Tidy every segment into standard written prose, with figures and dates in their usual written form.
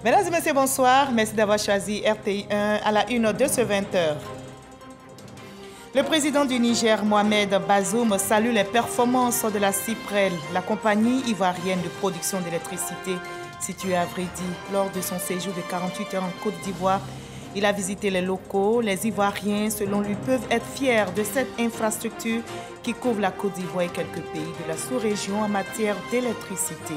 Mesdames et messieurs, bonsoir. Merci d'avoir choisi RTI1 à la une de ce 20h. Le président du Niger, Mohamed Bazoum, salue les performances de la CIPREL, la compagnie ivoirienne de production d'électricité située à Vridi. Lors de son séjour de 48 heures en Côte d'Ivoire, il a visité les locaux. Les Ivoiriens, selon lui, peuvent être fiers de cette infrastructure qui couvre la Côte d'Ivoire et quelques pays de la sous-région en matière d'électricité.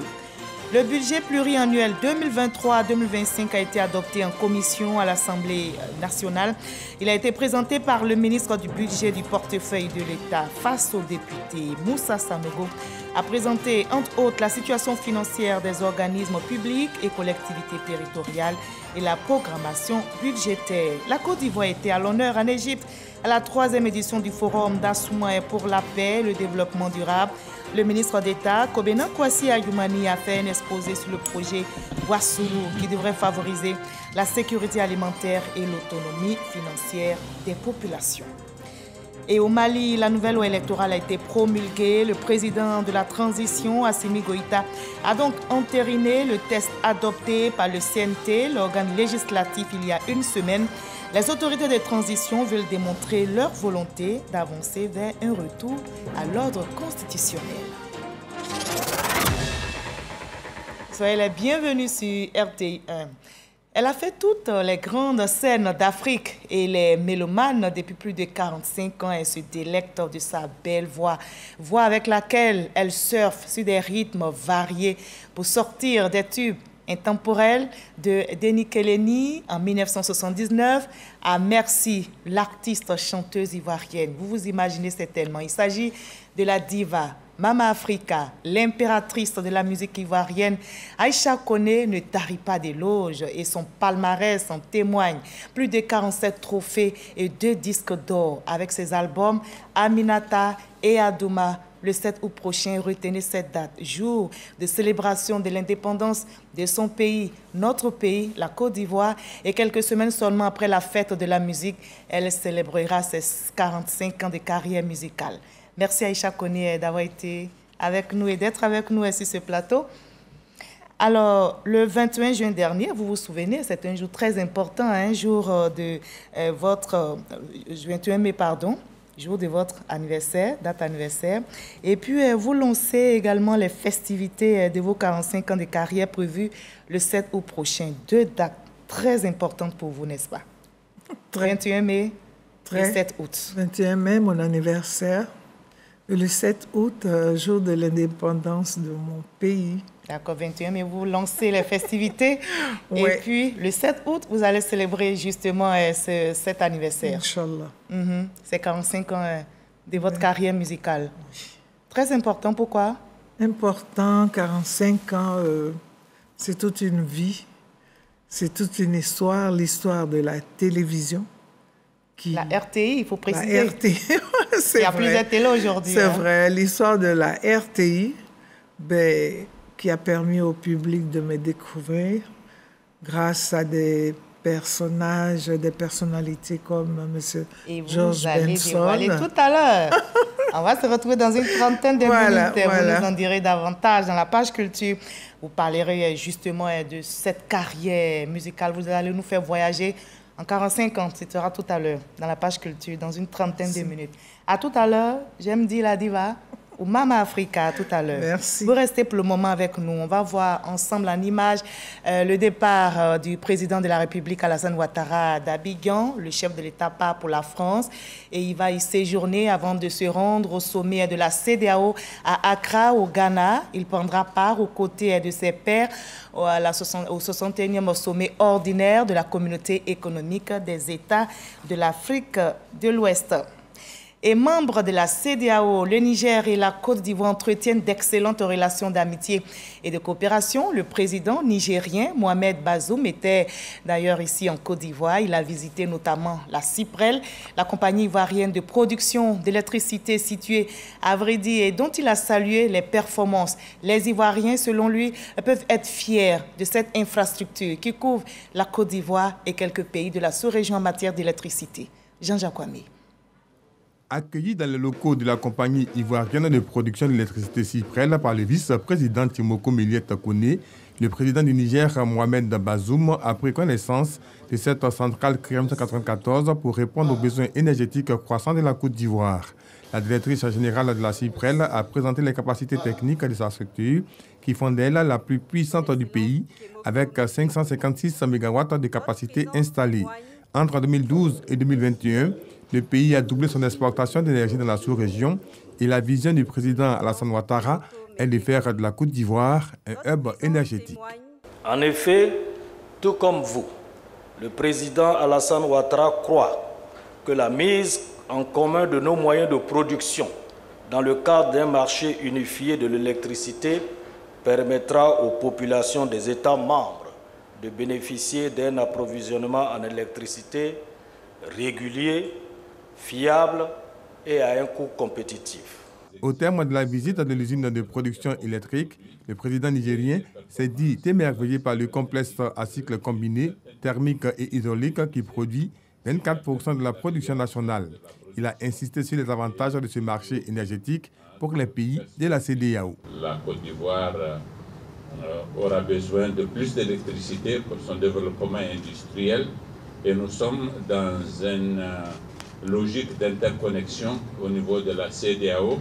Le budget pluriannuel 2023-2025 a été adopté en commission à l'Assemblée nationale. Il a été présenté par le ministre du Budget du portefeuille de l'État face aux députés. Moussa Sanogo a présenté, entre autres, la situation financière des organismes publics et collectivités territoriales et la programmation budgétaire. La Côte d'Ivoire était à l'honneur en Égypte à la 3e édition du Forum d'Assoumoué pour la paix et le développement durable. Le ministre d'État, Kobena Kwasi Ayumani, a fait un exposé sur le projet Ouassoulou qui devrait favoriser la sécurité alimentaire et l'autonomie financière des populations. Et au Mali, la nouvelle loi électorale a été promulguée. Le président de la transition, Assimi Goïta, a donc entériné le texte adopté par le CNT, l'organe législatif, il y a une semaine. Les autorités de transition veulent démontrer leur volonté d'avancer vers un retour à l'ordre constitutionnel. Soyez les bienvenus sur RTI1. Elle a fait toutes les grandes scènes d'Afrique et les mélomanes depuis plus de 45 ans. Elle se délecte de sa belle voix, voix avec laquelle elle surfe sur des rythmes variés pour sortir des tubes intemporels de Deni Keleni en 1979 à Merci, l'artiste chanteuse ivoirienne. Vous vous imaginez certainement, il s'agit de la diva Mama Africa, l'impératrice de la musique ivoirienne. Aïcha Koné ne tarit pas d'éloges et son palmarès en témoigne. Plus de 47 trophées et 2 disques d'or avec ses albums Aminata et Adouma. Le 7 août prochain, retenez cette date, jour de célébration de l'indépendance de son pays, notre pays, la Côte d'Ivoire. Et quelques semaines seulement après la fête de la musique, elle célébrera ses 45 ans de carrière musicale. Merci Aïcha Koné d'avoir été avec nous et d'être avec nous sur ce plateau. Alors, le 21 juin dernier, vous vous souvenez, c'est un jour très important, un jour de votre... 21 mai, pardon, jour de votre anniversaire, date anniversaire. Et puis, vous lancez également les festivités de vos 45 ans de carrière prévues le 7 août prochain. 2 dates très importantes pour vous, n'est-ce pas? 21 mai et 7 août. 21 mai, mon anniversaire. Et le 7 août, jour de l'indépendance de mon pays. D'accord, 21 mai, vous lancez les festivités. Ouais. Et puis, le 7 août, vous allez célébrer justement cet anniversaire. Inch'Allah. C'est 45 ans de votre carrière musicale. Très important, pourquoi? Important, 45 ans, c'est toute une vie. C'est toute une histoire, l'histoire de la télévision. La RTI, il faut préciser. La RTI, c'est vrai. Il y a plusieurs télés aujourd'hui. C'est vrai, l'histoire de la RTI, qui a permis au public de me découvrir grâce à des personnages, des personnalités comme M. George Benson. Et vous allez dévoiler tout à l'heure. On va se retrouver dans une trentaine de minutes. Vous nous en direz davantage dans la page culture. Vous parlerez justement de cette carrière musicale. Vous allez nous faire voyager en 45 ans. Ce sera tout à l'heure dans la page culture, dans une trentaine de minutes. À tout à l'heure, j'aime dire la diva. Ou Mama Africa, à tout à l'heure. Merci. Vous restez pour le moment avec nous. On va voir ensemble en image le départ du président de la République, Alassane Ouattara, d'Abidjan. Le chef de l'État part pour la France et il va y séjourner avant de se rendre au sommet de la CEDEAO à Accra, au Ghana. Il prendra part aux côtés de ses pairs au 61e sommet ordinaire de la Communauté économique des États de l'Afrique de l'Ouest. Et membre de la CEDEAO, le Niger et la Côte d'Ivoire entretiennent d'excellentes relations d'amitié et de coopération. Le président nigérien, Mohamed Bazoum, était d'ailleurs ici en Côte d'Ivoire. Il a visité notamment la CIPREL, la compagnie ivoirienne de production d'électricité située à Vridi et dont il a salué les performances. Les Ivoiriens, selon lui, peuvent être fiers de cette infrastructure qui couvre la Côte d'Ivoire et quelques pays de la sous-région en matière d'électricité. Jean-Jacques Kwame. Accueilli dans les locaux de la compagnie ivoirienne de production d'électricité CIPREL par le vice-président Timoko Méliette Koné, Le président du Niger, Mohamed Bazoum, a pris connaissance de cette centrale créée en 1994 pour répondre aux besoins énergétiques croissants de la Côte d'Ivoire. La directrice générale de la CIPREL a présenté les capacités techniques de sa structure qui font d'elle la plus puissante du pays avec 556 MW de capacité installée. Entre 2012 et 2021, le pays a doublé son exportation d'énergie dans la sous-région et la vision du président Alassane Ouattara est de faire de la Côte d'Ivoire un hub énergétique. En effet, tout comme vous, le président Alassane Ouattara croit que la mise en commun de nos moyens de production dans le cadre d'un marché unifié de l'électricité permettra aux populations des États membres de bénéficier d'un approvisionnement en électricité régulier, fiable et à un coût compétitif. Au terme de la visite de l'usine de production électrique, le président nigérien s'est dit émerveillé par le complexe à cycle combiné, thermique et hydraulique qui produit 24% de la production nationale. Il a insisté sur les avantages de ce marché énergétique pour les pays de la CEDEAO. La Côte d'Ivoire aura besoin de plus d'électricité pour son développement industriel et nous sommes dans une logique d'interconnexion au niveau de la CEDEAO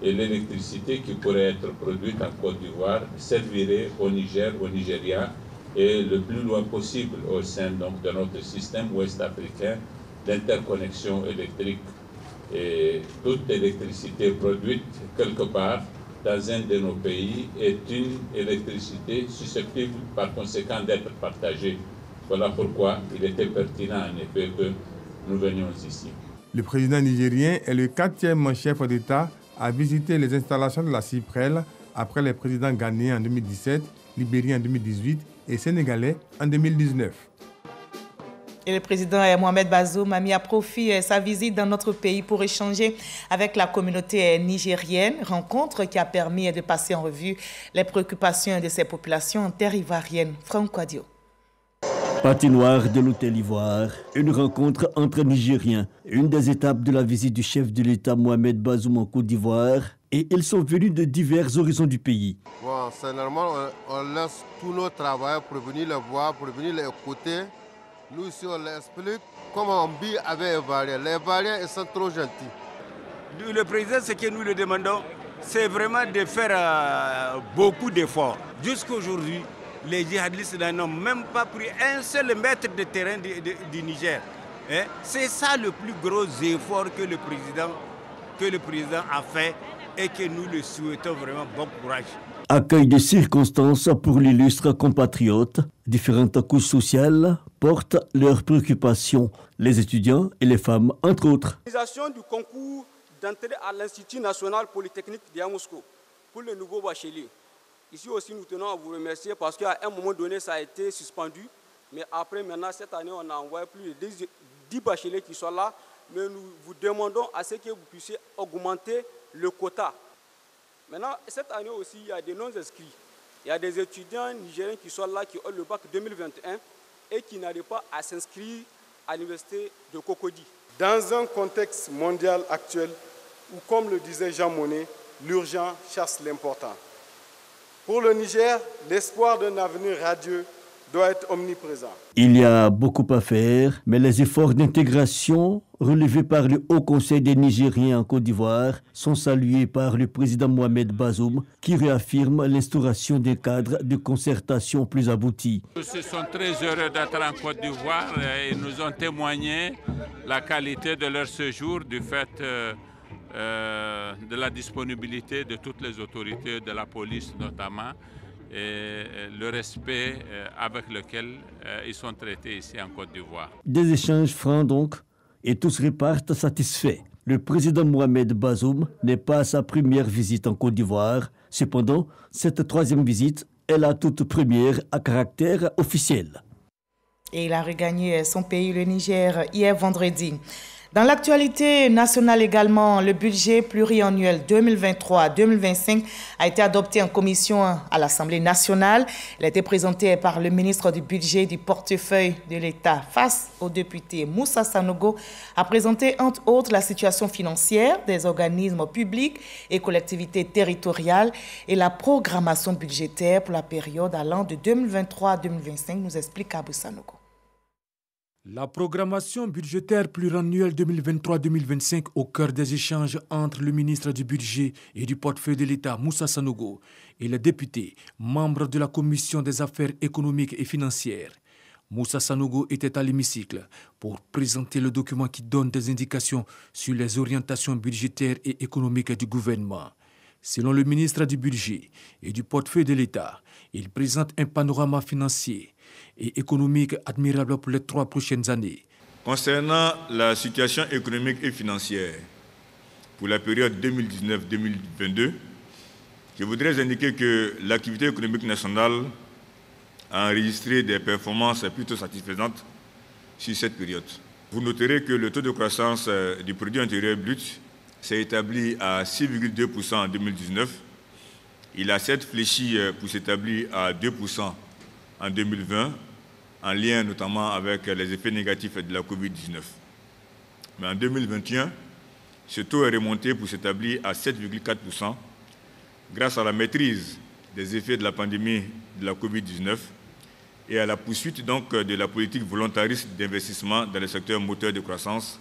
et l'électricité qui pourrait être produite en Côte d'Ivoire servirait au Niger, au Nigeria et le plus loin possible au sein donc, de notre système ouest-africain d'interconnexion électrique. Et toute électricité produite quelque part dans un de nos pays est une électricité susceptible par conséquent d'être partagée. Voilà pourquoi il était pertinent en effet que nous venions ici. Le président nigérien est le 4e chef d'État à visiter les installations de la CIPREL après les présidents ghanéens en 2017, libériens en 2018 et sénégalais en 2019. Et le président Mohamed Bazoum a mis à profit sa visite dans notre pays pour échanger avec la communauté nigérienne, rencontre qui a permis de passer en revue les préoccupations de ces populations en terre ivoirienne. Franck Quadio. Patinoire de l'Hôtel Ivoire, une rencontre entre Nigériens, une des étapes de la visite du chef de l'État Mohamed Bazoum en Côte d'Ivoire, et ils sont venus de divers horizons du pays. Bon, c'est normal, on laisse tous nos travailleurs pour venir les voir, pour venir les écouter. Nous ici, on leur explique comment on vit avec les Ivoiriens. Les Ivoiriens, ils sont trop gentils. Le président, ce que nous lui demandons, c'est vraiment de faire beaucoup d'efforts. Jusqu'aujourd'hui, les djihadistes n'ont même pas pris un seul mètre de terrain du Niger. C'est ça le plus gros effort que le président a fait et que nous le souhaitons vraiment bon courage. Accueil de circonstances pour l'illustre compatriote. Différentes couches sociales portent leurs préoccupations, les étudiants et les femmes, entre autres. L'organisation du concours d'entrée à l'Institut national polytechnique de Yamoussoukro pour le nouveau bachelier. Ici aussi, nous tenons à vous remercier parce qu'à un moment donné, ça a été suspendu. Mais après, maintenant, cette année, on a envoyé plus de 10 bacheliers qui sont là. Mais nous vous demandons à ce que vous puissiez augmenter le quota. Maintenant, cette année aussi, il y a des non-inscrits. Il y a des étudiants nigériens qui sont là, qui ont le bac 2021 et qui n'arrivent pas à s'inscrire à l'université de Cocody. Dans un contexte mondial actuel où, comme le disait Jean Monnet, l'urgent chasse l'important. Pour le Niger, l'espoir d'un avenir radieux doit être omniprésent. Il y a beaucoup à faire, mais les efforts d'intégration relevés par le Haut Conseil des Nigériens en Côte d'Ivoire sont salués par le président Mohamed Bazoum qui réaffirme l'instauration des cadres de concertation plus aboutis. Nous sommes très heureux d'être en Côte d'Ivoire et nous ont témoigné la qualité de leur séjour du fait de la disponibilité de toutes les autorités, de la police notamment, et le respect avec lequel ils sont traités ici en Côte d'Ivoire. Des échanges francs donc, et tous repartent satisfaits. Le président Mohamed Bazoum n'est pas à sa première visite en Côte d'Ivoire. Cependant, cette troisième visite est la toute première à caractère officiel. Et il a regagné son pays, le Niger, hier vendredi. Dans l'actualité nationale également, le budget pluriannuel 2023-2025 a été adopté en commission à l'Assemblée nationale. Il a été présenté par le ministre du Budget du portefeuille de l'État face au député Moussa Sanogo, a présenté entre autres la situation financière des organismes publics et collectivités territoriales et la programmation budgétaire pour la période allant de 2023 à 2025, nous explique Abou Sanogo. La programmation budgétaire pluriannuelle 2023-2025 au cœur des échanges entre le ministre du Budget et du portefeuille de l'État, Moussa Sanogo, et les députés, membres de la Commission des affaires économiques et financières. Moussa Sanogo était à l'hémicycle pour présenter le document qui donne des indications sur les orientations budgétaires et économiques du gouvernement. Selon le ministre du Budget et du portefeuille de l'État, il présente un panorama financier et économique admirable pour les 3 prochaines années. Concernant la situation économique et financière pour la période 2019-2022, je voudrais indiquer que l'activité économique nationale a enregistré des performances plutôt satisfaisantes sur cette période. Vous noterez que le taux de croissance du produit intérieur brut s'est établi à 6,2% en 2019. Il a certes fléchi pour s'établir à 2% en 2020, en lien notamment avec les effets négatifs de la Covid-19. Mais en 2021, ce taux est remonté pour s'établir à 7,4% grâce à la maîtrise des effets de la pandémie de la Covid-19 et à la poursuite donc de la politique volontariste d'investissement dans le secteur moteur de croissance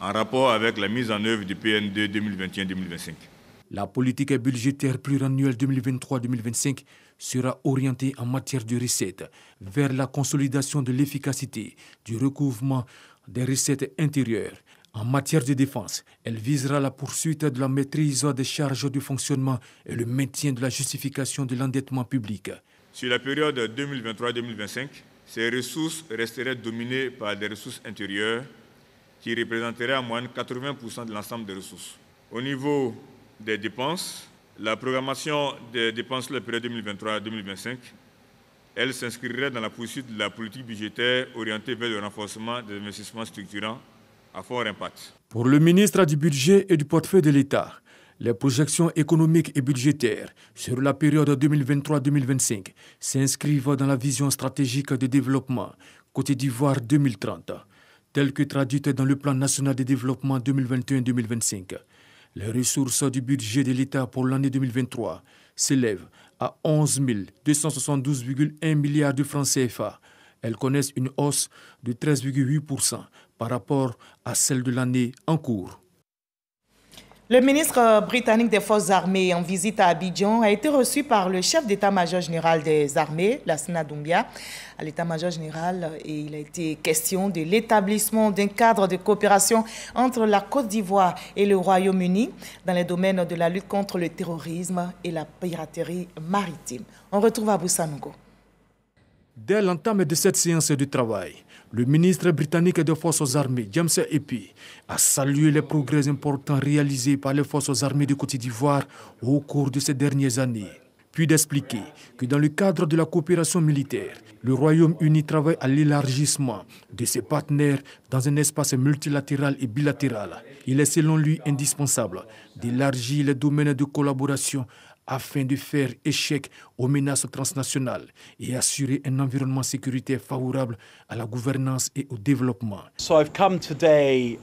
en rapport avec la mise en œuvre du PN2 2021-2025. La politique budgétaire pluriannuelle 2023-2025 sera orientée en matière de recettes vers la consolidation de l'efficacité du recouvrement des recettes intérieures. En matière de défense, elle visera la poursuite de la maîtrise des charges de fonctionnement et le maintien de la justification de l'endettement public. Sur la période 2023-2025, ces ressources resteraient dominées par des ressources intérieures qui représenteraient en moyenne 80% de l'ensemble des ressources. Au niveau des dépenses, la programmation des dépenses de la période 2023-2025, elle s'inscrirait dans la poursuite de la politique budgétaire orientée vers le renforcement des investissements structurants à fort impact. Pour le ministre du Budget et du portefeuille de l'État, les projections économiques et budgétaires sur la période 2023-2025 s'inscrivent dans la vision stratégique de développement Côte d'Ivoire 2030, telle que traduite dans le plan national de développement 2021-2025. Les ressources du budget de l'État pour l'année 2023 s'élèvent à 11 272,1 milliards de francs CFA. Elles connaissent une hausse de 13,8% par rapport à celle de l'année en cours. Le ministre britannique des Forces armées en visite à Abidjan a été reçu par le chef d'état-major général des armées, Lassana Doumbia. À l'état-major général, il a été question de l'établissement d'un cadre de coopération entre la Côte d'Ivoire et le Royaume-Uni dans les domaines de la lutte contre le terrorisme et la piraterie maritime. On retrouve Abou Sanogo. Dès l'entame de cette séance de travail, le ministre britannique des Forces armées, James Epi, a salué les progrès importants réalisés par les Forces armées de Côte d'Ivoire au cours de ces dernières années. Puis d'expliquer que dans le cadre de la coopération militaire, le Royaume-Uni travaille à l'élargissement de ses partenaires dans un espace multilatéral et bilatéral. Il est selon lui indispensable d'élargir les domaines de collaboration afin de faire échec aux menaces transnationales et assurer un environnement sécuritaire favorable à la gouvernance et au développement. So I've come today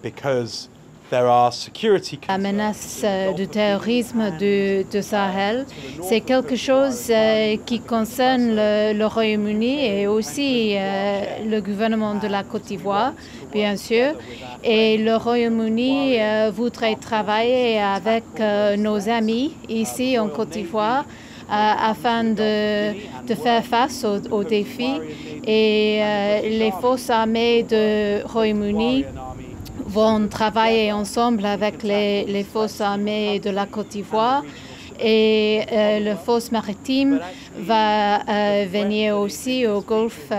because there are security. La menace du terrorisme du Sahel, c'est quelque chose qui concerne le Royaume-Uni et aussi le gouvernement de la Côte d'Ivoire, bien sûr. Et le Royaume-Uni voudrait travailler avec nos amis ici en Côte d'Ivoire afin de faire face aux défis. Et les forces armées du Royaume-Uni vont travailler ensemble avec les forces armées de la Côte d'Ivoire. Et la force maritime va venir aussi au golfe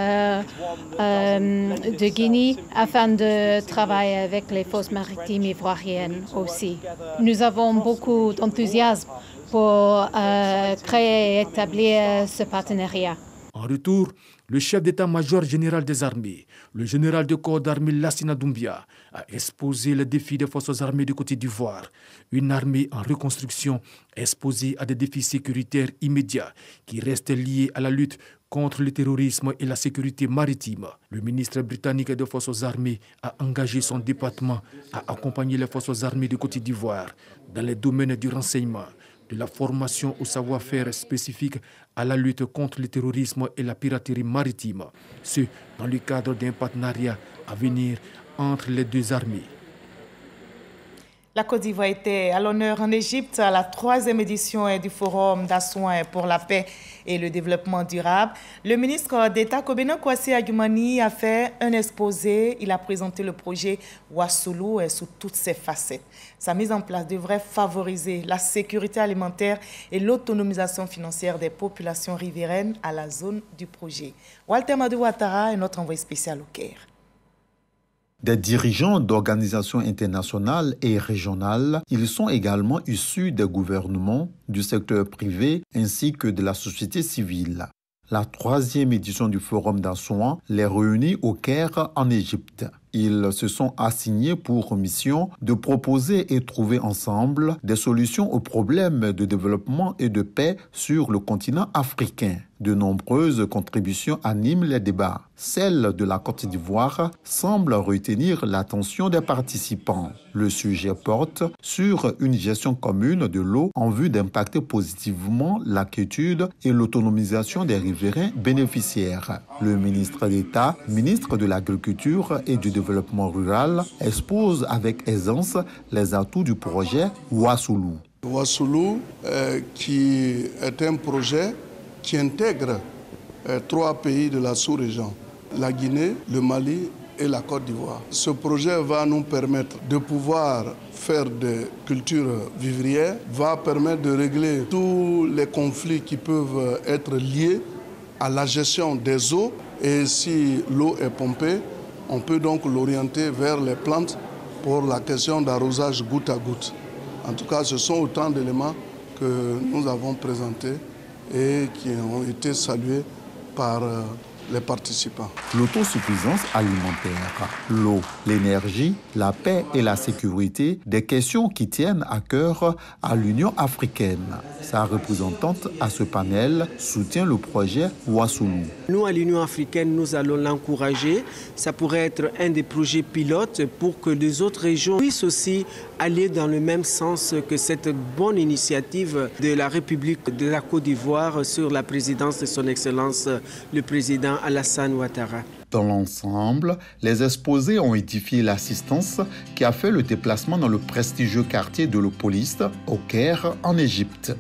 de Guinée afin de travailler avec les forces maritimes ivoiriennes aussi. Nous avons beaucoup d'enthousiasme pour créer et établir ce partenariat. En retour, le chef d'état-major général des armées, le général de corps d'armée Lassina Doumbia, a exposé le défi des forces armées de Côte d'Ivoire. Une armée en reconstruction exposée à des défis sécuritaires immédiats qui restent liés à la lutte contre le terrorisme et la sécurité maritime. Le ministre britannique des Forces armées a engagé son département à accompagner les Forces armées de Côte d'Ivoire dans les domaines du renseignement, de la formation au savoir-faire spécifique à la lutte contre le terrorisme et la piraterie maritime, ce dans le cadre d'un partenariat à venir entre les deux armées. La Côte d'Ivoire était à l'honneur en Égypte à la 3e édition du Forum d'Assouan pour la paix et le développement durable. Le ministre d'État Kobena Kwasi Adjumani a fait un exposé. Il a présenté le projet Wassoulou sous toutes ses facettes. Sa mise en place devrait favoriser la sécurité alimentaire et l'autonomisation financière des populations riveraines à la zone du projet. Walter Madou Ouattara est notre envoyé spécial au Caire. Des dirigeants d'organisations internationales et régionales, ils sont également issus des gouvernements, du secteur privé ainsi que de la société civile. La 3e édition du Forum d'Assouan les réunit au Caire en Égypte. Ils se sont assignés pour mission de proposer et trouver ensemble des solutions aux problèmes de développement et de paix sur le continent africain. De nombreuses contributions animent les débats. Celle de la Côte d'Ivoire semble retenir l'attention des participants. Le sujet porte sur une gestion commune de l'eau en vue d'impacter positivement la quiétude et l'autonomisation des riverains bénéficiaires. Le ministre d'État, ministre de l'Agriculture et du Développement rural, expose avec aisance les atouts du projet Wassoulou. Wassoulou, qui est un projet qui intègre 3 pays de la sous-région, la Guinée, le Mali et la Côte d'Ivoire. Ce projet va nous permettre de pouvoir faire des cultures vivrières, va permettre de régler tous les conflits qui peuvent être liés à la gestion des eaux. Et si l'eau est pompée, on peut donc l'orienter vers les plantes pour la question d'arrosage goutte à goutte. En tout cas, ce sont autant d'éléments que nous avons présentés et qui ont été salués par les participants. L'autosuffisance alimentaire, l'eau, l'énergie, la paix et la sécurité, des questions qui tiennent à cœur à l'Union africaine. Sa représentante à ce panel soutient le projet Wassoulou. Nous, à l'Union africaine, nous allons l'encourager. Ça pourrait être un des projets pilotes pour que les autres régions puissent aussi aller dans le même sens que cette bonne initiative de la République de la Côte d'Ivoire sur la présidence de son Excellence, le président Alassane Ouattara. Dans l'ensemble, les exposés ont édifié l'assistance qui a fait le déplacement dans le prestigieux quartier de l'Opoliste, au Caire, en Égypte.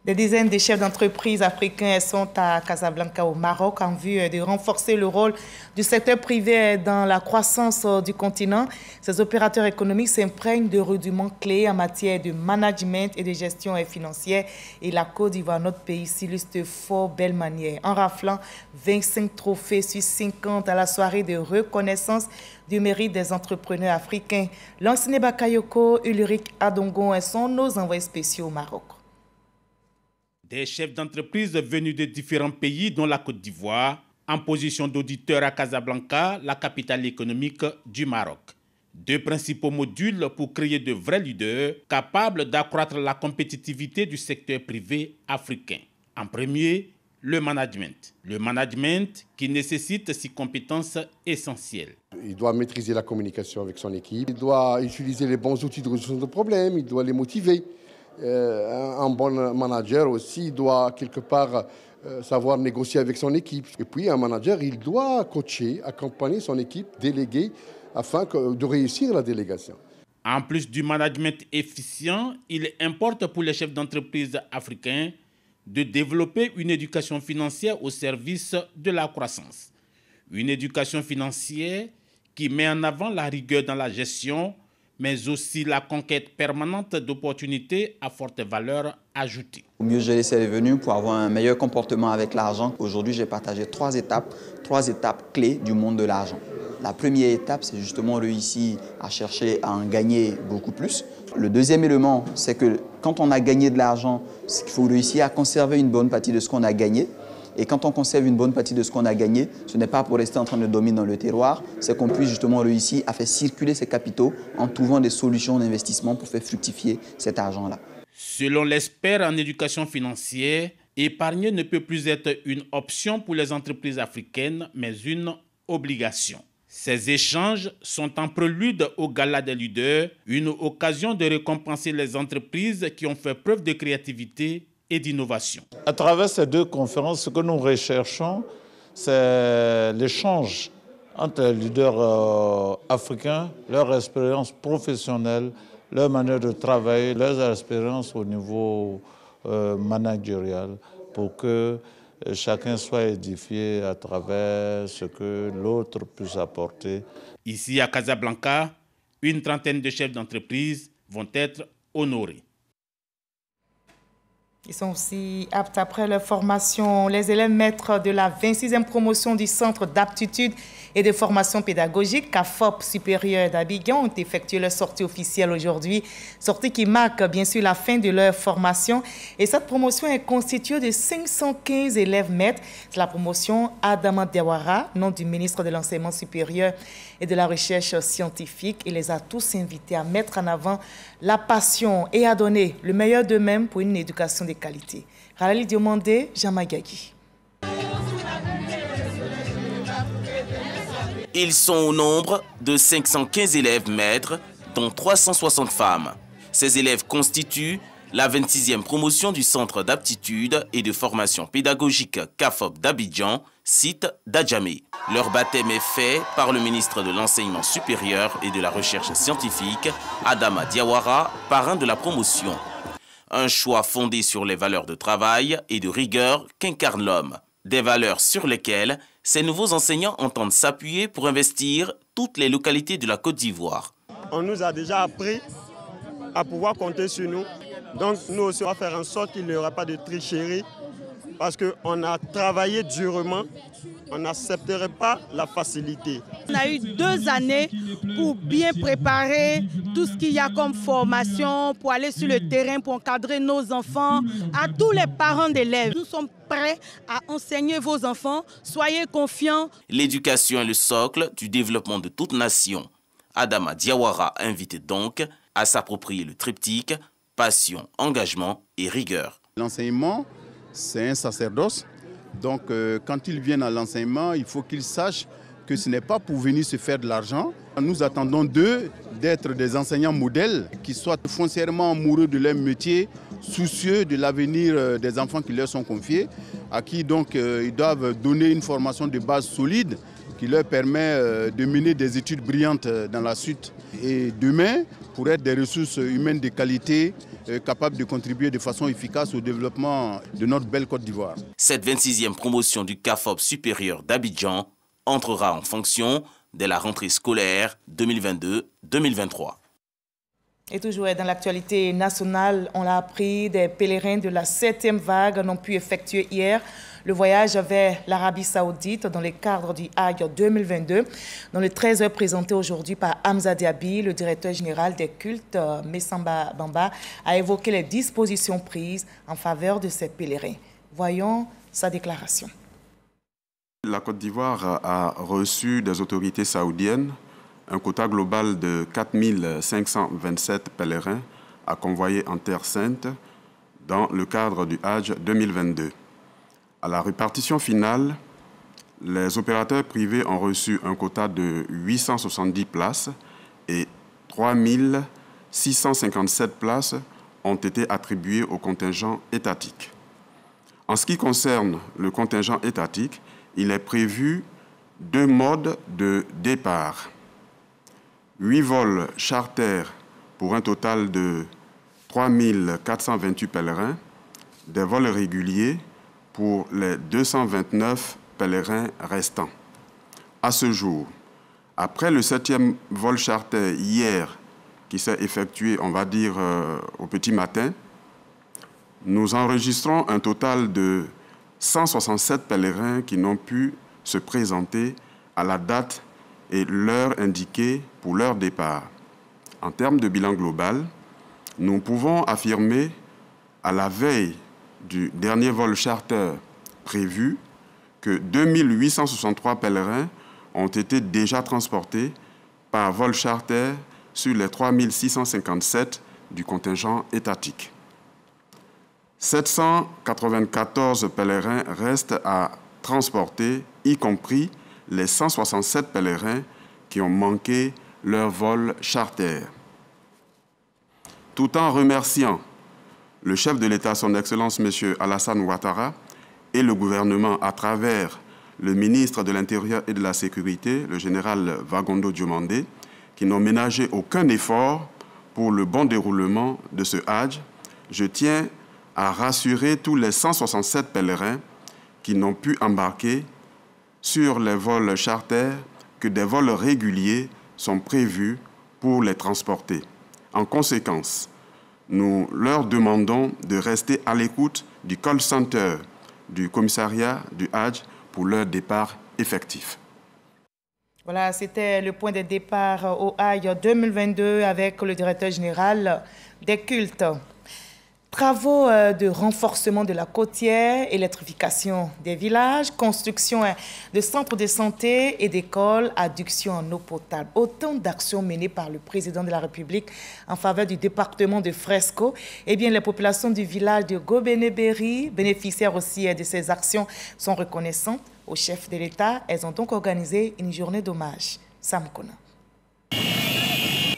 Des dizaines de chefs d'entreprise africains sont à Casablanca au Maroc en vue de renforcer le rôle du secteur privé dans la croissance du continent. Ces opérateurs économiques s'imprègnent de rudiments clés en matière de management et de gestion financière. Et la Côte d'Ivoire, notre pays, s'illustre fort belle manière en raflant 25 trophées sur 50 à la soirée de reconnaissance du mérite des entrepreneurs africains. Lansine Bakayoko, Ulrich Adongon sont nos envoyés spéciaux au Maroc. Des chefs d'entreprise venus de différents pays, dont la Côte d'Ivoire, en position d'auditeur à Casablanca, la capitale économique du Maroc. 2 principaux modules pour créer de vrais leaders capables d'accroître la compétitivité du secteur privé africain. En premier, le management. Le management qui nécessite 6 compétences essentielles. Il doit maîtriser la communication avec son équipe, il doit utiliser les bons outils de résolution de problèmes, il doit les motiver. Un bon manager aussi doit quelque part savoir négocier avec son équipe. Et puis un manager, il doit coacher, accompagner son équipe, déléguer afin de réussir la délégation. En plus du management efficient, il importe pour les chefs d'entreprise africains de développer une éducation financière au service de la croissance. Une éducation financière qui met en avant la rigueur dans la gestion, mais aussi la conquête permanente d'opportunités à forte valeur ajoutée. Pour mieux gérer ses revenus, pour avoir un meilleur comportement avec l'argent, aujourd'hui j'ai partagé 3 étapes clés du monde de l'argent. La première étape, c'est justement réussir à chercher à en gagner beaucoup plus. Le deuxième élément, c'est que quand on a gagné de l'argent, c'est qu'il faut réussir à conserver une bonne partie de ce qu'on a gagné. Et quand on conserve une bonne partie de ce qu'on a gagné, ce n'est pas pour rester en train de dormir dans le terroir, c'est qu'on puisse justement réussir à faire circuler ces capitaux en trouvant des solutions d'investissement pour faire fructifier cet argent-là. Selon l'expert en éducation financière, épargner ne peut plus être une option pour les entreprises africaines, mais une obligation. Ces échanges sont en prélude au Gala des leaders, une occasion de récompenser les entreprises qui ont fait preuve de créativité et d'innovation. À travers ces deux conférences, ce que nous recherchons, c'est l'échange entre les leaders africains, leur expérience professionnelle, leur manière de travailler, leurs expériences au niveau managérial, pour que chacun soit édifié à travers ce que l'autre puisse apporter. Ici à Casablanca, une trentaine de chefs d'entreprise vont être honorés. Ils sont aussi aptes après leur formation. Les élèves maîtres de la 26e promotion du Centre d'aptitude et de formation pédagogique CAFOP supérieur d'Abidjan ont effectué leur sortie officielle aujourd'hui. Sortie qui marque bien sûr la fin de leur formation. Et cette promotion est constituée de 515 élèves maîtres. C'est la promotion Adama Diawara, nom du ministre de l'Enseignement supérieur et de la Recherche scientifique. Il les a tous invités à mettre en avant la passion et à donner le meilleur d'eux-mêmes pour une éducation de qualité. Ralali Diomandé, Jamagagi. Ils sont au nombre de 515 élèves maîtres, dont 360 femmes. Ces élèves constituent la 26e promotion du Centre d'aptitude et de formation pédagogique CAFOP d'Abidjan, site d'Adjamé. Leur baptême est fait par le ministre de l'Enseignement supérieur et de la Recherche scientifique, Adama Diawara, parrain de la promotion. Un choix fondé sur les valeurs de travail et de rigueur qu'incarne l'homme. Des valeurs sur lesquelles ces nouveaux enseignants entendent s'appuyer pour investir toutes les localités de la Côte d'Ivoire. On nous a déjà appris à pouvoir compter sur nous. Donc nous aussi, on va faire en sorte qu'il n'y aura pas de tricherie parce qu'on a travaillé durement, on n'accepterait pas la facilité. On a eu 2 années pour bien préparer tout ce qu'il y a comme formation, pour aller sur le terrain, pour encadrer nos enfants. À tous les parents d'élèves, nous sommes prêts à enseigner vos enfants, soyez confiants. L'éducation est le socle du développement de toute nation. Adama Diawara invite donc à s'approprier le triptyque passion, engagement et rigueur. L'enseignement, c'est un sacerdoce. Donc, quand ils viennent à l'enseignement, il faut qu'ils sachent que ce n'est pas pour venir se faire de l'argent. Nous attendons d'eux d'être des enseignants modèles qui soient foncièrement amoureux de leur métier, soucieux de l'avenir des enfants qui leur sont confiés, à qui donc ils doivent donner une formation de base solide qui leur permet de mener des études brillantes dans la suite. Et demain, pour être des ressources humaines de qualité, capables de contribuer de façon efficace au développement de notre belle Côte d'Ivoire. Cette 26e promotion du CAFOP supérieur d'Abidjan entrera en fonction dès la rentrée scolaire 2022-2023. Et toujours dans l'actualité nationale, on l'a appris, des pèlerins de la 7e vague n'ont pu effectuer hier le voyage vers l'Arabie Saoudite dans le cadre du Hajj 2022. Dans le 13h présenté aujourd'hui par Hamza Diaby, le directeur général des cultes, Messamba Bamba, a évoqué les dispositions prises en faveur de ces pèlerins. Voyons sa déclaration. La Côte d'Ivoire a reçu des autorités saoudiennes un quota global de 4 527 pèlerins à convoyer en Terre Sainte dans le cadre du Hajj 2022. À la répartition finale, les opérateurs privés ont reçu un quota de 870 places et 3 657 places ont été attribuées au contingent étatique. En ce qui concerne le contingent étatique, il est prévu 2 modes de départ. 8 vols charters pour un total de 3 428 pèlerins, des vols réguliers pour les 229 pèlerins restants. À ce jour, après le 7e vol charter hier, qui s'est effectué, on va dire, au petit matin, nous enregistrons un total de 167 pèlerins qui n'ont pu se présenter à la date et l'heure indiquée pour leur départ. En termes de bilan global, nous pouvons affirmer, à la veille du dernier vol charter prévu que 2863 pèlerins ont été déjà transportés par vol charter sur les 3657 du contingent étatique. 794 pèlerins restent à transporter, y compris les 167 pèlerins qui ont manqué leur vol charter. Tout en remerciant le chef de l'État, son Excellence M. Alassane Ouattara, et le gouvernement à travers le ministre de l'Intérieur et de la Sécurité, le général Vagondo Diomandé, qui n'ont ménagé aucun effort pour le bon déroulement de ce Hajj, je tiens à rassurer tous les 167 pèlerins qui n'ont pu embarquer sur les vols charters que des vols réguliers sont prévus pour les transporter. En conséquence, nous leur demandons de rester à l'écoute du call center du commissariat du Hajj pour leur départ effectif. Voilà, c'était le point de départ au Hajj 2022 avec le directeur général des cultes. Travaux de renforcement de la côtière, électrification des villages, construction de centres de santé et d'écoles, adduction en eau potable. Autant d'actions menées par le président de la République en faveur du département de Fresco. Eh bien, les populations du village de Gobeneberi, bénéficiaires aussi de ces actions, sont reconnaissantes au chef de l'État. Elles ont donc organisé une journée d'hommage. Sam Kona.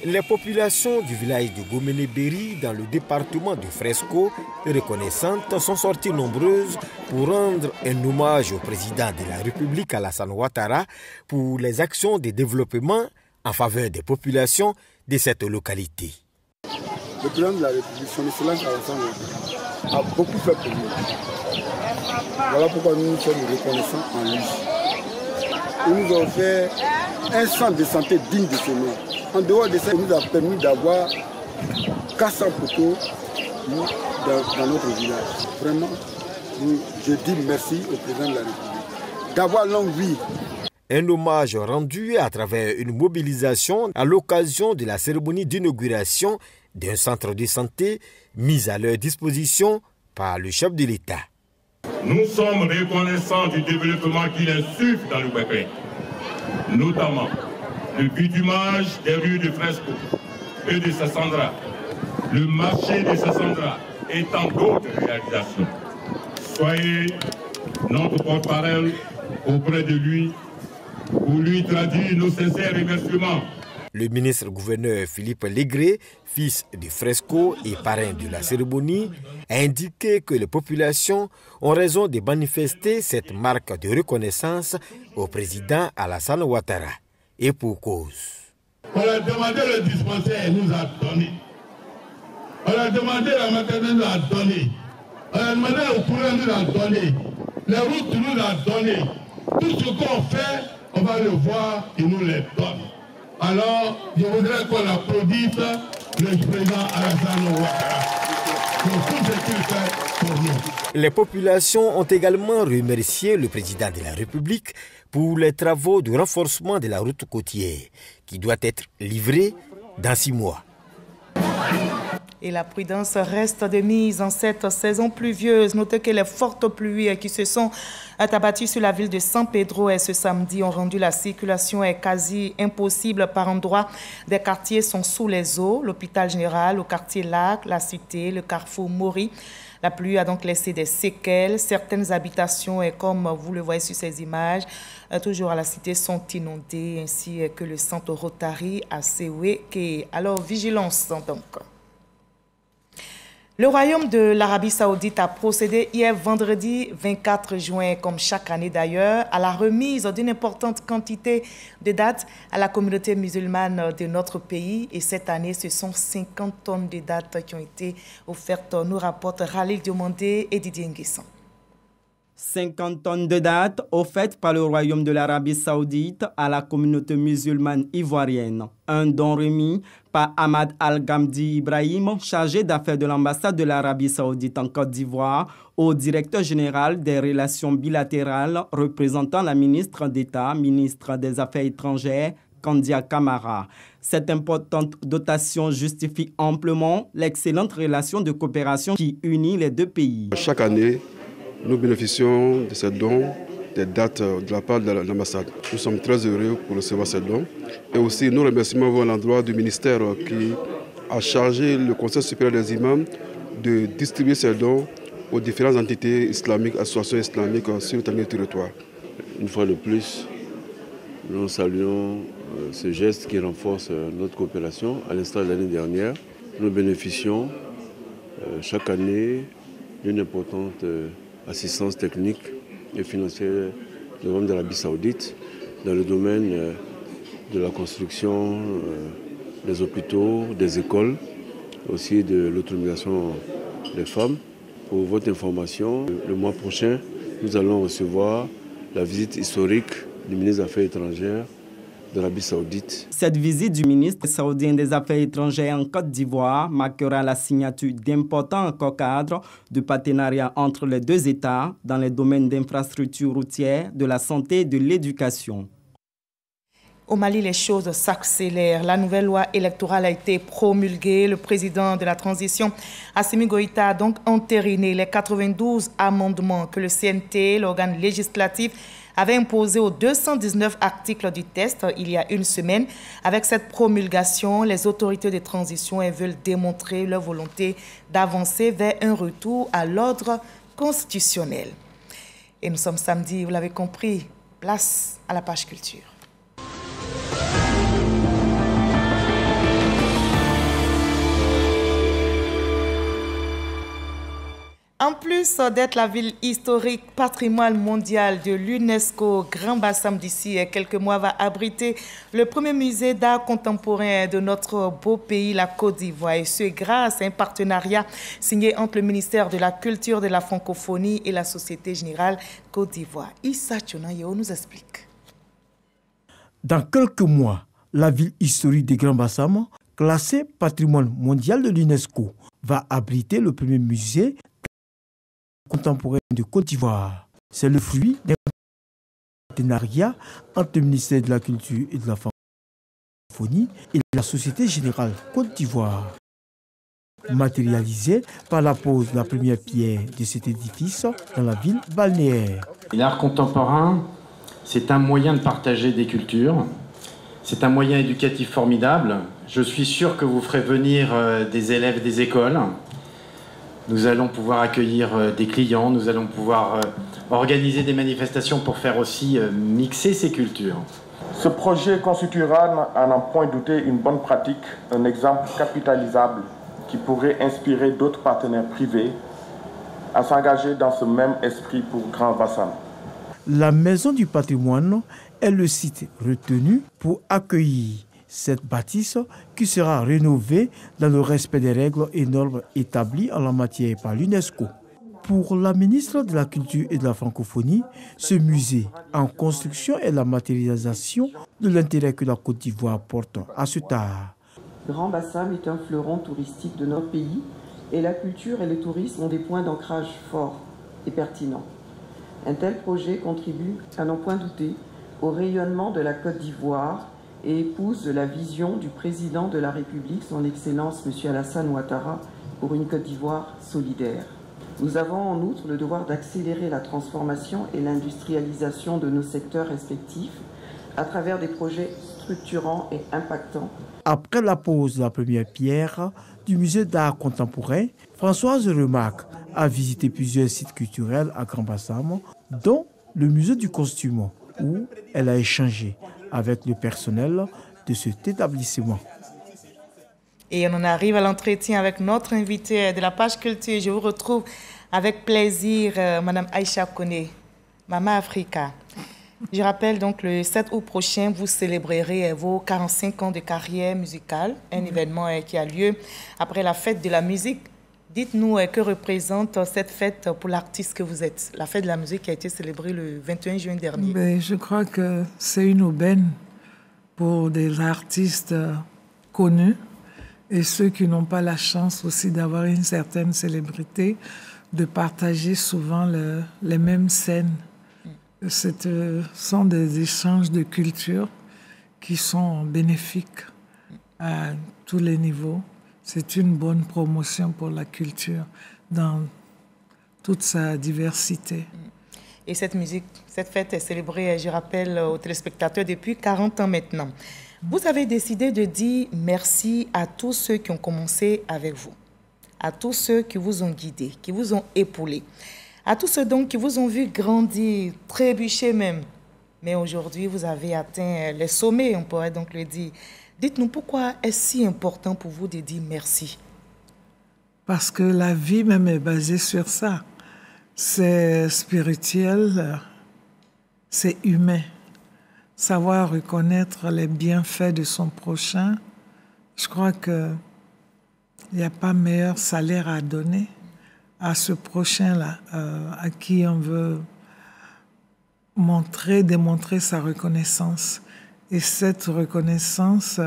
Les populations du village de Gobeneberi, dans le département de Fresco, reconnaissantes, sont sorties nombreuses pour rendre un hommage au président de la République, Alassane Ouattara, pour les actions de développement en faveur des populations de cette localité. Le président de la République, son Excellence Alassane Ouattara, a beaucoup fait pour nous. Voilà pourquoi nous sommes reconnaissants en lui. Il nous a offert un centre de santé digne de ce nom. En dehors de ça, il nous a permis d'avoir 400 poteaux dans notre village. Vraiment, je dis merci au président de la République d'avoir longue vie. Un hommage rendu à travers une mobilisation à l'occasion de la cérémonie d'inauguration d'un centre de santé mis à leur disposition par le chef de l'État. Nous sommes reconnaissants du développement qu'il insuffle dans le Ouégré, notamment le bitumage des rues de Fresco et de Sassandra, le marché de Sassandra et tant d'autres réalisations. Soyez notre porte-parole auprès de lui pour lui traduire nos sincères remerciements. Le ministre-gouverneur Philippe Légré, fils de Fresco et parrain de la cérémonie, a indiqué que les populations ont raison de manifester cette marque de reconnaissance au président Alassane Ouattara. Et pour cause. On a demandé le dispensaire, il nous a donné. On a demandé la maternelle, il nous a donné. On a demandé au courant, il nous a donné. Les routes, il nous a donné. Tout ce qu'on fait, on va le voir, il nous les donne. Alors, je voudrais qu'on applaudisse le président Alassane Ouattara pour tout ce qu'il fait pour nous. Les populations ont également remercié le président de la République pour les travaux de renforcement de la route côtière qui doit être livrée dans 6 mois. Et la prudence reste de mise en cette saison pluvieuse. Notez que les fortes pluies qui se sont abattues sur la ville de San Pedro ce samedi ont rendu la circulation quasi impossible par endroits. Des quartiers sont sous les eaux. L'hôpital général, le quartier Lac, la Cité, le carrefour Mori. La pluie a donc laissé des séquelles. Certaines habitations, comme vous le voyez sur ces images, toujours à la Cité, sont inondées, ainsi que le centre Rotary à Seweke. Alors, vigilance donc. Le Royaume de l'Arabie Saoudite a procédé hier vendredi 24 juin, comme chaque année d'ailleurs, à la remise d'une importante quantité de dates à la communauté musulmane de notre pays. Et cette année, ce sont 50 tonnes de dates qui ont été offertes, nous rapportent Khalil Diomandé et Didier Nguessan. 50 tonnes de dates offertes par le Royaume de l'Arabie Saoudite à la communauté musulmane ivoirienne. Un don remis par Ahmad Al-Gamdi Ibrahim, chargé d'affaires de l'ambassade de l'Arabie Saoudite en Côte d'Ivoire, au directeur général des relations bilatérales représentant la ministre d'État, ministre des Affaires étrangères, Kandia Camara. Cette importante dotation justifie amplement l'excellente relation de coopération qui unit les deux pays. Chaque année, nous bénéficions de ces dons des dates de la part de l'ambassade. Nous sommes très heureux pour recevoir ces dons. Et aussi, nos remerciements vont à l'endroit du ministère qui a chargé le Conseil supérieur des imams de distribuer ces dons aux différentes entités islamiques, associations islamiques sur le territoire. Une fois de plus, nous saluons ce geste qui renforce notre coopération. À l'instar de l'année dernière, nous bénéficions chaque année d'une importante assistance technique et financière du gouvernement d'Arabie Saoudite dans le domaine de la construction des hôpitaux, des écoles, aussi de l'autonomisation des femmes. Pour votre information, le mois prochain, nous allons recevoir la visite historique du ministre des Affaires étrangères d'Arabie Saoudite. Cette visite du ministre saoudien des Affaires étrangères en Côte d'Ivoire marquera la signature d'importants accords cadres de partenariat entre les deux États dans les domaines d'infrastructures routières, de la santé et de l'éducation. Au Mali, les choses s'accélèrent. La nouvelle loi électorale a été promulguée. Le président de la transition, Assimi Goïta, a donc entériné les 92 amendements que le CNT, l'organe législatif, avait imposé aux 219 articles du test il y a une semaine. Avec cette promulgation, les autorités de transition veulent démontrer leur volonté d'avancer vers un retour à l'ordre constitutionnel. Et nous sommes samedi, vous l'avez compris, place à la page culture. En plus d'être la ville historique patrimoine mondial de l'UNESCO, Grand Bassam d'ici quelques mois va abriter le premier musée d'art contemporain de notre beau pays, la Côte d'Ivoire. Et ce, grâce à un partenariat signé entre le ministère de la Culture, de la Francophonie et la Société Générale Côte d'Ivoire. Issa Tchonayeo nous explique. Dans quelques mois, la ville historique de Grand Bassam, classée patrimoine mondial de l'UNESCO, va abriter le premier musée contemporain de Côte d'Ivoire. C'est le fruit d'un partenariat entre le ministère de la Culture et de la Francophonie et la Société Générale Côte d'Ivoire. Matérialisé par la pose de la première pierre de cet édifice dans la ville balnéaire. L'art contemporain, c'est un moyen de partager des cultures. C'est un moyen éducatif formidable. Je suis sûr que vous ferez venir des élèves des écoles. Nous allons pouvoir accueillir des clients, nous allons pouvoir organiser des manifestations pour faire aussi mixer ces cultures. Ce projet constituera, à n'en point douter, une bonne pratique, un exemple capitalisable qui pourrait inspirer d'autres partenaires privés à s'engager dans ce même esprit pour Grand Bassam. La Maison du patrimoine est le site retenu pour accueillir cette bâtisse qui sera rénovée dans le respect des règles et normes établies en la matière par l'UNESCO. Pour la ministre de la Culture et de la Francophonie, ce musée en construction est la matérialisation de l'intérêt que la Côte d'Ivoire porte à cet art. Grand Bassam est un fleuron touristique de notre pays et la culture et le tourisme ont des points d'ancrage forts et pertinents. Un tel projet contribue, à n'en point douter, au rayonnement de la Côte d'Ivoire et épouse la vision du président de la République, son Excellence M. Alassane Ouattara, pour une Côte d'Ivoire solidaire. Nous avons en outre le devoir d'accélérer la transformation et l'industrialisation de nos secteurs respectifs à travers des projets structurants et impactants. Après la pose de la première pierre du musée d'art contemporain, Françoise Remarque a visité plusieurs sites culturels à Grand Bassam, dont le musée du costume, où elle a échangé avec le personnel de cet établissement. Et on en arrive à l'entretien avec notre invité de la page culture. Je vous retrouve avec plaisir, Madame Aïcha Kone, Mama Africa. Je rappelle donc le 7 août prochain, vous célébrerez vos 45 ans de carrière musicale, un événement qui a lieu après la fête de la musique. Dites-nous que représente cette fête pour l'artiste que vous êtes, la fête de la musique qui a été célébrée le 21 juin dernier. Je crois que c'est une aubaine pour des artistes connus et ceux qui n'ont pas la chance aussi d'avoir une certaine célébrité, de partager souvent les mêmes scènes. Ce sont des échanges de culture qui sont bénéfiques à tous les niveaux. C'est une bonne promotion pour la culture dans toute sa diversité. Et cette musique, cette fête est célébrée, je rappelle aux téléspectateurs, depuis 40 ans maintenant. Vous avez décidé de dire merci à tous ceux qui ont commencé avec vous, à tous ceux qui vous ont guidé, qui vous ont épaulé, à tous ceux donc qui vous ont vu grandir, trébucher même. Mais aujourd'hui, vous avez atteint les sommets, on pourrait donc le dire. Dites-nous pourquoi est-ce si important pour vous de dire merci? Parce que la vie même est basée sur ça. C'est spirituel, c'est humain. Savoir reconnaître les bienfaits de son prochain, je crois qu'il n'y a pas meilleur salaire à donner à ce prochain-là, à qui on veut démontrer sa reconnaissance. Et cette reconnaissance,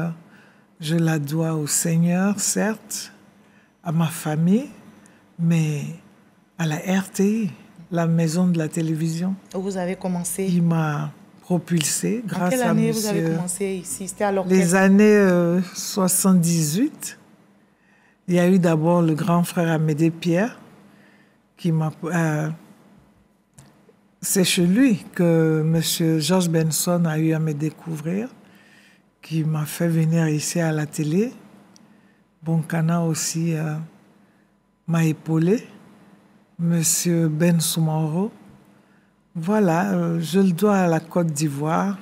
je la dois au Seigneur, certes, à ma famille, mais à la RTI, la maison de la télévision. Où vous avez commencé? Qui m'a propulsé grâce à monsieur. En quelle année vous avez commencé ici? C'était à l'orchestre? Les années 78. Il y a eu d'abord le grand frère Amédée Pierre qui m'a... c'est chez lui que monsieur Georges Benson a eu à me découvrir, qui m'a fait venir ici à la télé. Bonkana aussi m'a épaulé. Monsieur Ben Soumoro. Voilà, je le dois à la Côte d'Ivoire,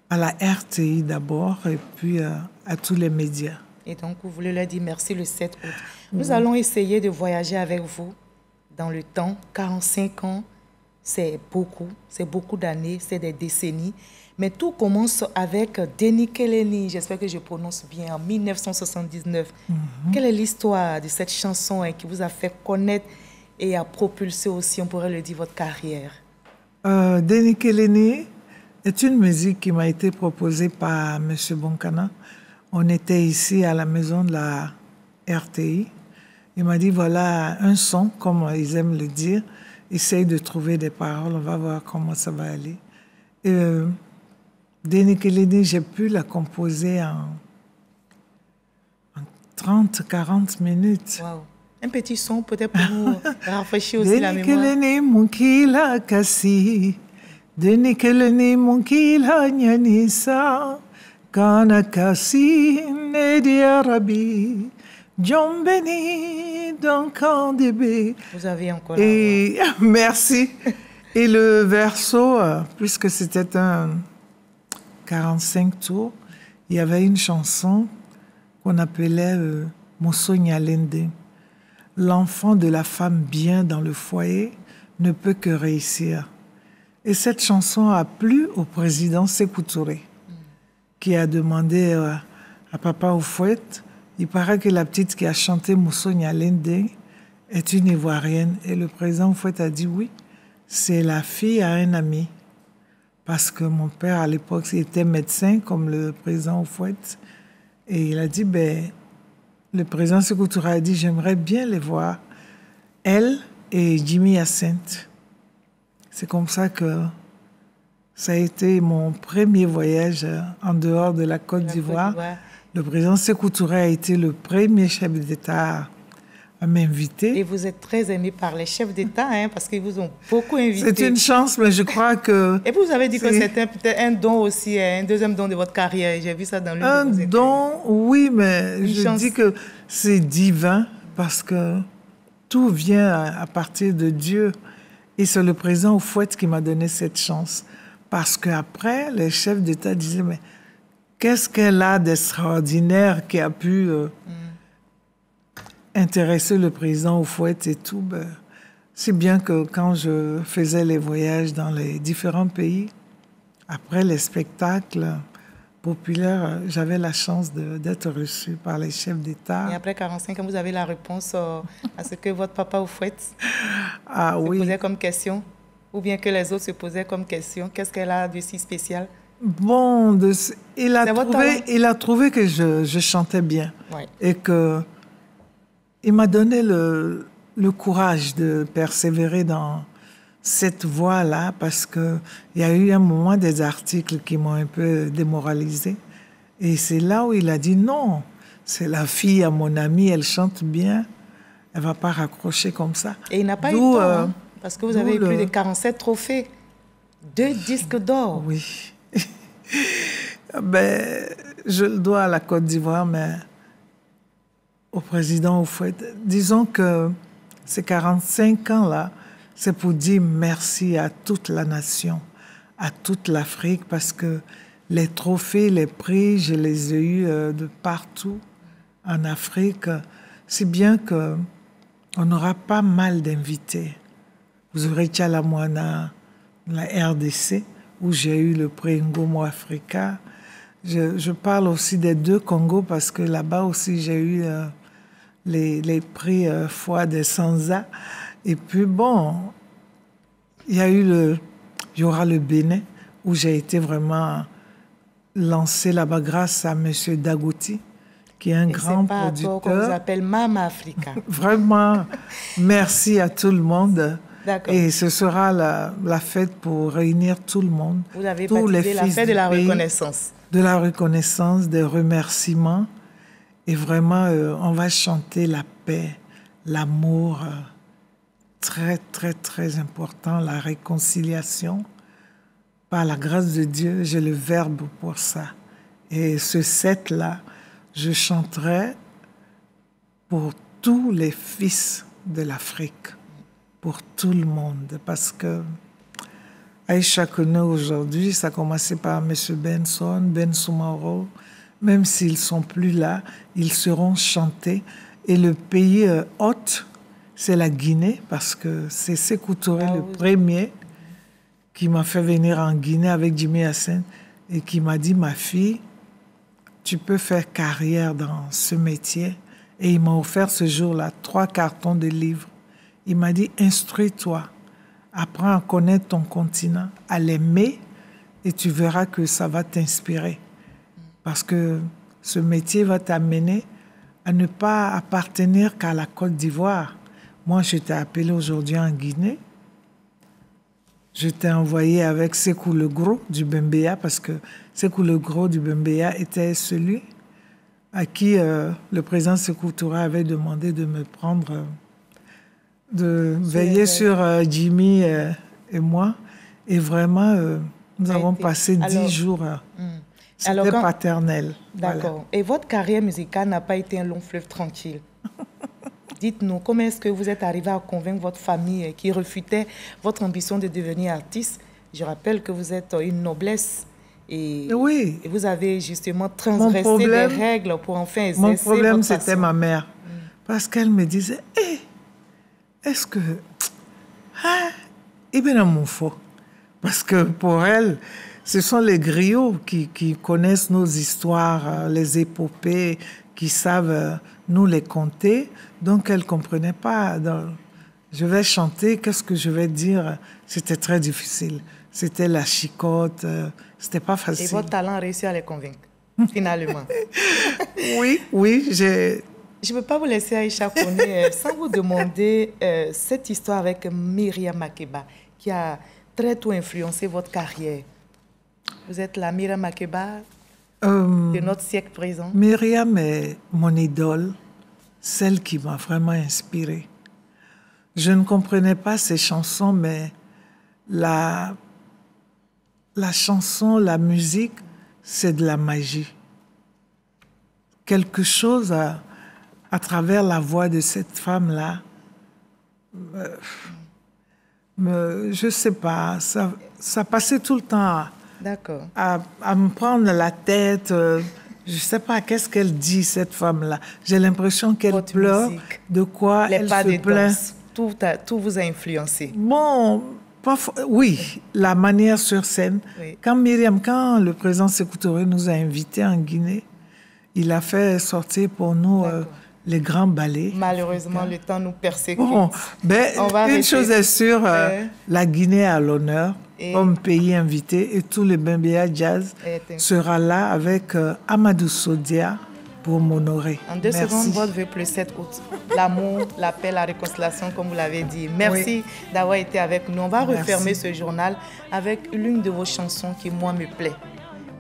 à la RTI d'abord, et puis à tous les médias. Et donc, vous voulez leur dire merci le 7 août. Nous allons essayer de voyager avec vous dans le temps. 45 ans, c'est beaucoup d'années, c'est des décennies. Mais tout commence avec Deni Keleni, j'espère que je prononce bien, en 1979. Quelle est l'histoire de cette chanson qui vous a fait connaître et a propulsé aussi, on pourrait le dire, votre carrière? Deni Keleni est une musique qui m'a été proposée par M. Bonkana. On était ici à la maison de la RTI. Il m'a dit, voilà un son, comme ils aiment le dire. Essaye de trouver des paroles, on va voir comment ça va aller. Deni Keleni, j'ai pu la composer en 30-40 minutes. Wow. Un petit son peut-être pour nous rafraîchir aussi la mémoire. Deni Keleni munkila kasi, Deni Keleni munkila nyanisa, kana kasi nedi arabi, Djombeni dans bébé. Vous avez encore et merci. Et le verso, puisque c'était un 45 tours, il y avait une chanson qu'on appelait Moussonia Lende. L'enfant de la femme bien dans le foyer ne peut que réussir. Et cette chanson a plu au président Sékou Touré, qui a demandé à Papa Houphouët. Il paraît que la petite qui a chanté Moussonia Lende est une Ivoirienne. Et le président Houphouët a dit oui, c'est la fille à un ami. Parce que mon père, à l'époque, était médecin, comme le président Houphouët. Et il a dit, le président Sékou Touré a dit, j'aimerais bien les voir, elle et Jimmy Hyacinthe. C'est comme ça que ça a été mon premier voyage en dehors de la Côte d'Ivoire. Le président Sékou Touré a été le premier chef d'État à m'inviter. Et vous êtes très aimé par les chefs d'État, parce qu'ils vous ont beaucoup invité. C'est une chance, mais je crois que... Et vous avez dit que c'était peut-être un don aussi, un deuxième don de votre carrière. J'ai vu ça dans le... Un don, oui, mais je dis que c'est divin parce que tout vient à partir de Dieu. Et c'est le président Houphouët qui m'a donné cette chance. Parce qu'après, les chefs d'État disaient, mais qu'est-ce qu'elle a d'extraordinaire qui a pu intéresser le président Houphouët et tout. C'est bien que quand je faisais les voyages dans les différents pays, après les spectacles populaires, j'avais la chance d'être reçu par les chefs d'État. Et après 45 ans, vous avez la réponse à ce que votre papa Houphouët se posait comme question? Ou bien que les autres se posaient comme question? Qu'est-ce qu'elle a de si spécial? Bon, il a trouvé que je chantais bien. Ouais. Et que il m'a donné le courage de persévérer dans cette voie-là parce qu'il y a eu un moment des articles qui m'ont un peu démoralisée. Et c'est là où il a dit non, c'est la fille à mon amie, elle chante bien, elle ne va pas raccrocher comme ça. Et il n'a pas eu tort. Parce que vous avez eu plus de 47 trophées, 2 disques d'or. Oui. Ben, je le dois à la Côte d'Ivoire, mais au président Houphouët. Disons que ces 45 ans-là, c'est pour dire merci à toute la nation, à toute l'Afrique, parce que les trophées, les prix, je les ai eus de partout en Afrique. Si bien qu'on aura pas mal d'invités. Vous aurez Tchalamouana, la RDC, où j'ai eu le prix Ngomo Africa. Je parle aussi des 2 Congos parce que là-bas aussi j'ai eu les prix Foi des Sanza. Et puis bon, il y aura le Bénin où j'ai été vraiment lancé là-bas grâce à M. Dagouti, qui est un grand producteur. C'est pas toi qu'on vous appelle Mama Africa. Vraiment, merci à tout le monde. Et ce sera la fête pour réunir tout le monde. Vous avez baptisé la fête de la reconnaissance. De la reconnaissance, des remerciements. Et vraiment, on va chanter la paix, l'amour, très, très, très important, la réconciliation. Par la grâce de Dieu, j'ai le verbe pour ça. Et ce set-là, je chanterai pour tous les fils de l'Afrique, pour tout le monde. Parce que Aïcha Koné aujourd'hui, ça a commencé par M. Benson, Ben Soumaro. Même s'ils ne sont plus là, ils seront chantés. Et le pays hôte, c'est la Guinée, parce que c'est Sékou Touré, le premier, qui m'a fait venir en Guinée avec Jimmy Hassen et qui m'a dit, ma fille, tu peux faire carrière dans ce métier. Et il m'a offert ce jour-là 3 cartons de livres. Il m'a dit, instruis-toi, apprends à connaître ton continent, à l'aimer, et tu verras que ça va t'inspirer. Parce que ce métier va t'amener à ne pas appartenir qu'à la Côte d'Ivoire. Moi, je t'ai appelé aujourd'hui en Guinée. Je t'ai envoyé avec Sékou le Gros du Bembeya, parce que Sékou le Gros du Bembeya était celui à qui le président Sékou Touré avait demandé de me prendre, de veiller sur Jimmy et moi. Et vraiment, nous avons passé 10 jours. C'était paternel. D'accord. Voilà. Et votre carrière musicale n'a pas été un long fleuve tranquille. Dites-nous, comment est-ce que vous êtes arrivé à convaincre votre famille qui refutait votre ambition de devenir artiste? Je rappelle que vous êtes une noblesse et, oui. Et vous avez justement transgressé les règles pour enfin exercer mon problème, votre c'était ma mère. Parce qu'elle me disait, est-ce que... Parce que pour elle, ce sont les griots qui connaissent nos histoires, les épopées, qui savent nous les conter. Donc, elle ne comprenait pas. Donc, je vais chanter, qu'est-ce que je vais dire? C'était très difficile. C'était la chicotte, c'était pas facile. Et votre talent a réussi à les convaincre, finalement. Oui, j'ai... Je ne peux pas vous laisser, Aïcha Koné, sans vous demander cette histoire avec Myriam Makeba, qui a très tôt influencé votre carrière. Vous êtes la Myriam Makeba de notre siècle présent. Myriam est mon idole, celle qui m'a vraiment inspirée. Je ne comprenais pas ses chansons, mais la chanson, la musique, c'est de la magie. Quelque chose à travers la voix de cette femme-là, je ne sais pas, ça passait tout le temps à me prendre la tête. Je ne sais pas, qu'est-ce qu'elle dit, cette femme-là? J'ai l'impression qu'elle pleure. Musique. De quoi elle se plaint. Tout vous a influencé. Bon, oui, la manière sur scène. Oui. Quand le président Sékou Touré nous a invités en Guinée, il a fait sortir pour nous les grands ballets. Malheureusement, le temps nous persécute. Bon, une chose est sûre, la Guinée a l'honneur comme pays invité et tout le Bembeya Jazz sera là avec Amadou Sodia pour m'honorer. En 2 secondes, votre vœu le 7 août. L'amour, la paix, la réconciliation, comme vous l'avez dit. Merci d'avoir été avec nous. On va refermer ce journal avec l'une de vos chansons qui, moi, me plaît.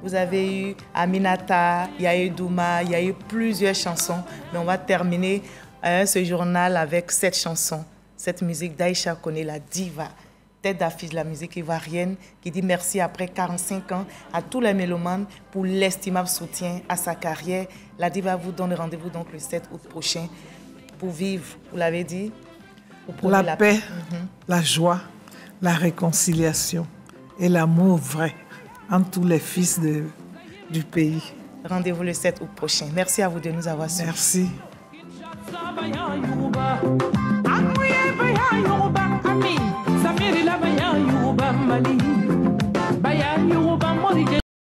Vous avez eu Aminata, il y a eu Douma, il y a eu plusieurs chansons. Mais on va terminer ce journal avec cette chanson. cette musique d'Aïcha Koné, la diva, tête d'affiche de la musique ivoirienne, qui dit merci après 45 ans à tous les mélomanes pour l'estimable soutien à sa carrière. La diva vous donne rendez-vous donc le 7 août prochain pour vivre, vous l'avez dit, pour la paix, la joie, la réconciliation et l'amour vrai entre tous les fils du pays. Rendez-vous le 7 août prochain. Merci à vous de nous avoir suivis. Merci.